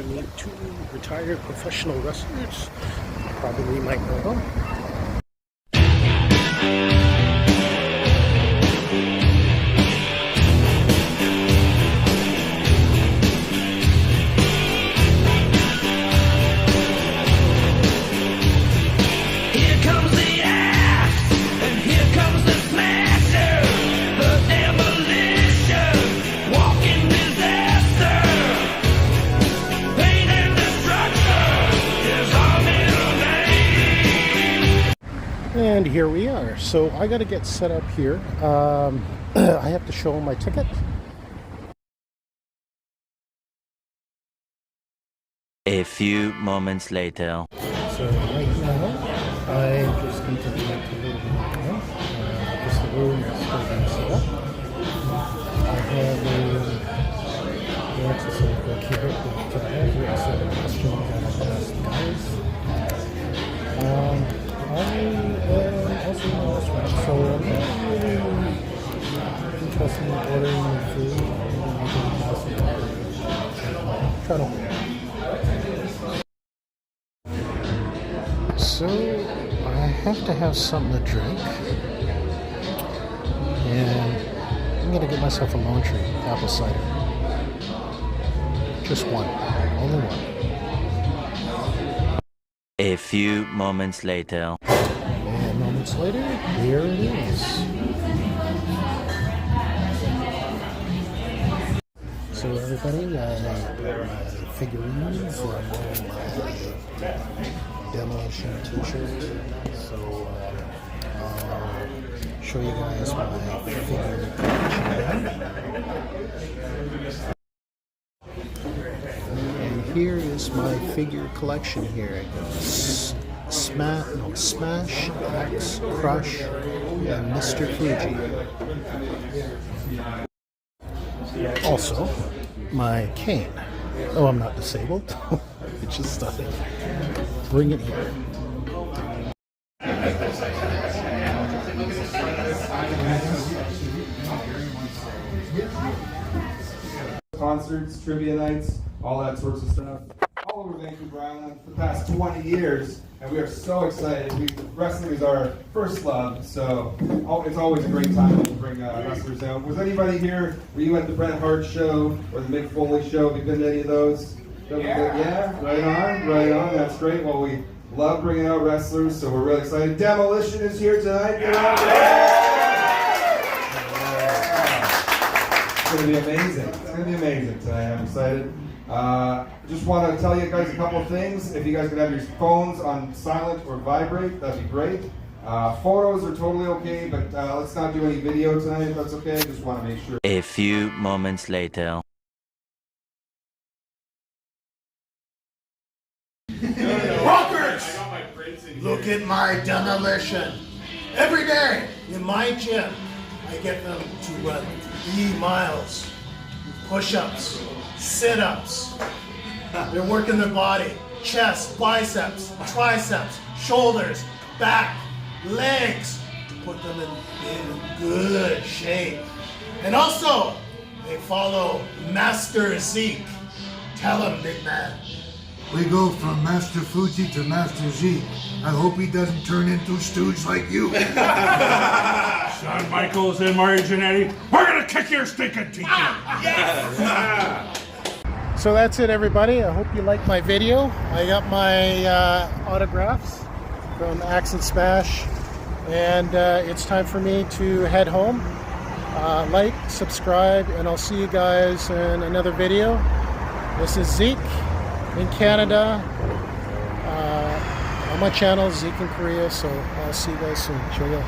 to meet two retired professional wrestlers. You probably might know them. And here we are. So I got to get set up here. I have to show my ticket. A few moments later. So right now, I just need to be a little bit more. Just the room is still being set up. I have the access of the keyboard to the head. I said a question that I asked the guys. I am also in the restaurant, so I'm not really interested in ordering the food. Try to. So I have to have something to drink, and I'm gonna get myself a lone tree apple cider. Just one, only one. A few moments later. And moments later, here it is. So everybody, I brought my figurines and my Demolition t-shirt. So I'll show you guys my figure collection. Here is my figure collection here. Smash, X, Crush, and Mr. Fuji. Also, my cane. Oh, I'm not disabled. It's just bring it here. Concerts, trivia nights, all that sorts of stuff, all over Vancouver Island for the past 20 years, and we are so excited. Wrestling is our first love, so it's always a great time to bring wrestlers out. Was anybody here? Were you at the Bret Hart show or the Mick Foley show? Have you been to any of those? Yeah, right on. That's great. Well, we love bringing out wrestlers, so we're really excited. Demolition is here tonight. It's going to be amazing. It's going to be amazing tonight. I'm excited. Just want to tell you guys a couple of things. If you guys can have your phones on silent or vibrate, that'd be great. Photos are totally okay, but let's not do any video tonight if that's okay. Just want to make sure. A few moments later. Rockers! Look at my demolition. Every day in my gym, I get them to run 3 miles, push-ups, sit-ups. They're working their body, chest, biceps, triceps, shoulders, back, legs, to put them in good shape. And also, they follow Master Zeke. Tell him, big man. We go from Master Fuji to Master Zeke. I hope he doesn't turn into a stooge like you. Shawn Michaels and Mario Jannetty, we're gonna kick your stinking teeth in. Yes! So that's it, everybody. I hope you liked my video. I got my autographs from Axe and Smash, and it's time for me to head home. Like, subscribe, and I'll see you guys in another video. This is Zeke in Canada. On my channel, Zeke in Korea. So I'll see you guys soon. Cheerio.